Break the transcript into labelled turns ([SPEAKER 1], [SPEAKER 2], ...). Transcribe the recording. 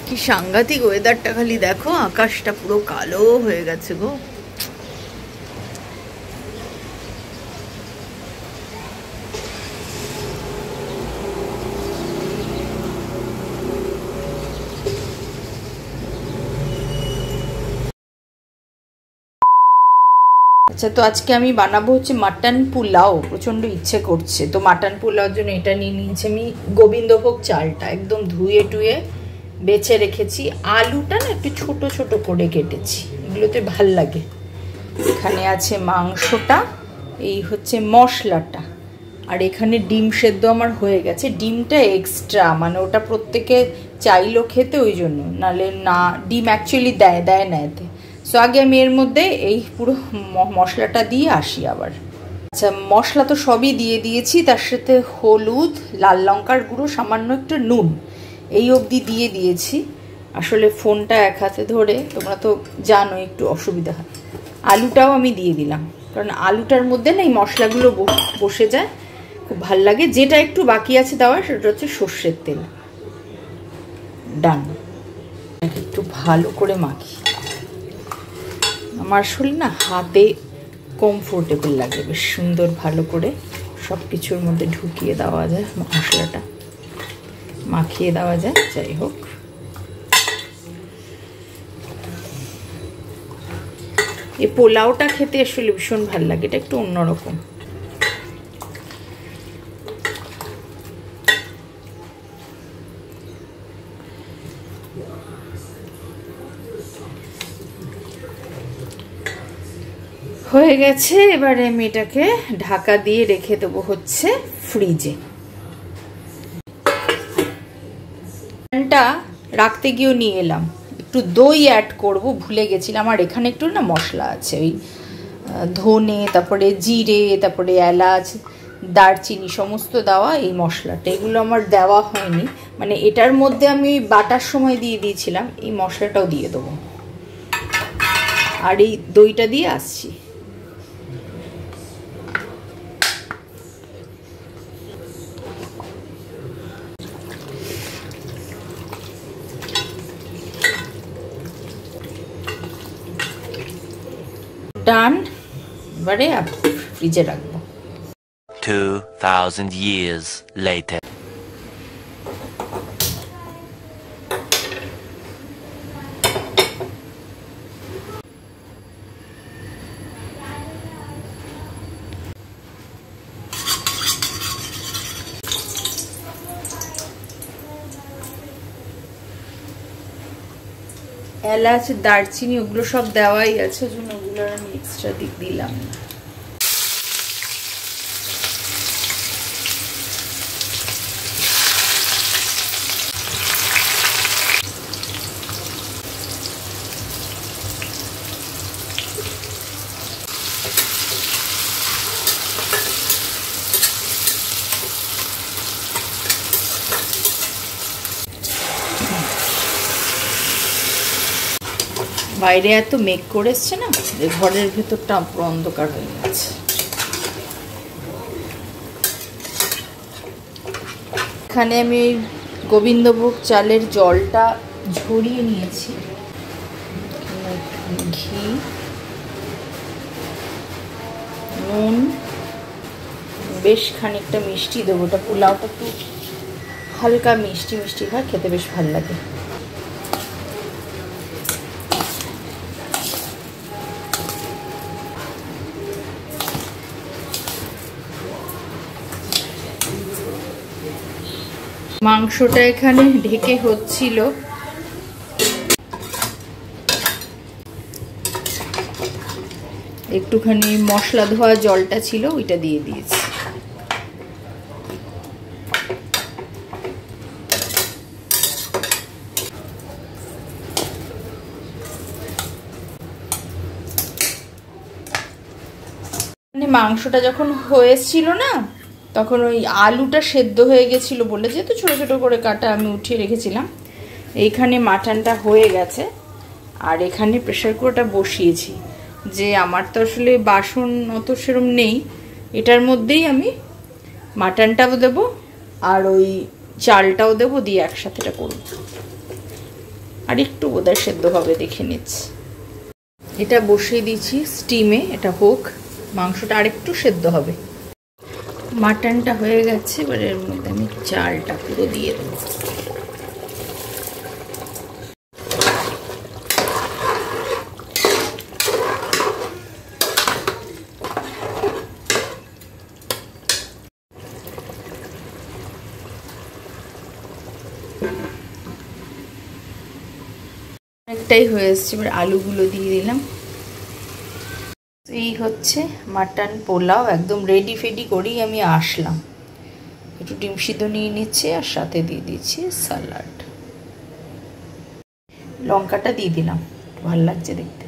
[SPEAKER 1] কি সাংঘাতিক ওয়েদারটা, খালি দেখো আকাশটা পুরো কালো হয়ে গেছে গো। আচ্ছা, তো আজকে আমি বানাবো হচ্ছে মাটন পোলাও। প্রচন্ড ইচ্ছে করছে, তো মাটন পোলাওর জন্য এটা নিয়ে নিয়েছি আমি গোবিন্দভোগ চালটা, একদম ধুয়ে টুয়ে বেছে রেখেছি। আলুটা না একটু ছোট ছোট করে কেটেছি, এগুলোতে ভাল লাগে। এখানে আছে মাংসটা, এই হচ্ছে মশলাটা, আর এখানে ডিম সেদ্ধ আমার হয়ে গেছে। ডিমটা এক্সট্রা, মানে ওটা প্রত্যেকে চাইলো খেতে, ওই জন্য, নাহলে না ডিম অ্যাকচুয়ালি দেয় না এতে। সো আগে আমি এর মধ্যে এই পুরো মশলাটা দিয়ে আসি আবার। আচ্ছা, মশলা তো সবই দিয়ে দিয়েছি, তার সাথে হলুদ, লাল লঙ্কার গুঁড়ো, সামান্য একটু নুন, এই অবধি দিয়ে দিয়েছি। আসলে ফোনটা এক হাতে ধরে তোমরা তো জানো একটু অসুবিধা হয়। আলুটাও আমি দিয়ে দিলাম, কারণ আলুটার মধ্যে না এই মশলাগুলো বসে যায়, খুব ভাল লাগে। যেটা একটু বাকি আছে দেওয়ার, সেটা হচ্ছে সর্ষের তেল। ডান, একটু ভালো করে মাখি। আমার আসলে না হাতে কমফোর্টেবল লাগে, বেশ সুন্দর ভালো করে সব কিছুর মধ্যে ঢুকিয়ে দেওয়া যায়, মশলাটা মাখিয়ে দেওয়া যায়। যাই হোক, এই পোলাওটা খেতে আসলে ভীষণ ভালো লাগে, এটা একটু অন্যরকম। হয়ে গেছে, এবারে আমি এটাকে ঢাকা দিয়ে রেখে দেবো হচ্ছে ফ্রিজে। টা রাখতে গিয়েও নিয়ে এলাম, একটু দই অ্যাড করব, ভুলে গেছিলাম। আর এখানে একটু না মশলা আছে, ওই ধনে, তারপরে জিরে, তারপরে এলাচ, দারচিনি সমস্ত দেওয়া এই মশলাটা, এগুলো আমার দেওয়া হয়নি, মানে এটার মধ্যে আমি বাটার সময় দিয়ে দিয়েছিলাম। এই মশলাটাও দিয়ে দেবো, আর এই দইটা দিয়ে আসছি। ডান, এবারে ফ্রিজে রাখবো।
[SPEAKER 2] 2000 years later.
[SPEAKER 1] এলাচ, দারচিনি ওগুলো সব দেওয়াই আছে, জন্য ওগুলো আমি এক্সট্রা দিলাম না। বাইরে এত মেঘ করে এসছে না, ঘরের ভেতরটা পুরো অন্ধকার হয়ে গেছে। এখানে আমি গোবিন্দভোগ চালের জলটা ঝরিয়ে নিয়েছি, ঘি, নুন, বেশ খানিকটা মিষ্টি দেবো। ওটা পোলাওটা একটু হালকা মিষ্টি মিষ্টি হয়, খেতে বেশ ভালো লাগে। মাংসটা এখানে ঢেকে হচ্ছিল, একটুখানি মশলা ধোয়া জলটা ছিল, ওইটা দিয়ে দিয়েছি। মাংসটা যখন হয়েছিল না, তখন ওই আলুটা সেদ্ধ হয়ে গেছিলো বলে, যেহেতু ছোট ছোট করে কাটা আমি উঠিয়ে রেখেছিলাম। এইখানে মাটনটা হয়ে গেছে, আর এখানে প্রেসার কুকারটা বসিয়েছি। যে আমার তো আসলে বাসন অত সেরম নেই, এটার মধ্যেই আমি মাটনটাও দেবো আর ওই চালটাও দেবো, দিয়ে একসাথে এটা করব। আর একটু বোধহয় সেদ্ধ হবে, দেখে নিচ্ছি। এটা বসিয়ে দিয়েছি স্টিমে, এটা হোক, মাংসটা আরেকটু সেদ্ধ হবে। মাটনটা হয়ে গেছে, এবার এর মধ্যে আমি চালটা পুরো দিয়ে দেবো। অনেকটাই হয়ে এসছে, এবার আলুগুলো দিয়ে দিলাম। এই হচ্ছে মাটন পোলাও, একদম রেডি ফেডি করেই আমি আসলাম। একটু ডিম সিদ্ধ নিয়ে নিচ্ছি, আর সাথে দিয়ে দিচ্ছি স্যালাড। লঙ্কাটা দিয়ে দিলাম, ভালো লাগছে দেখতে।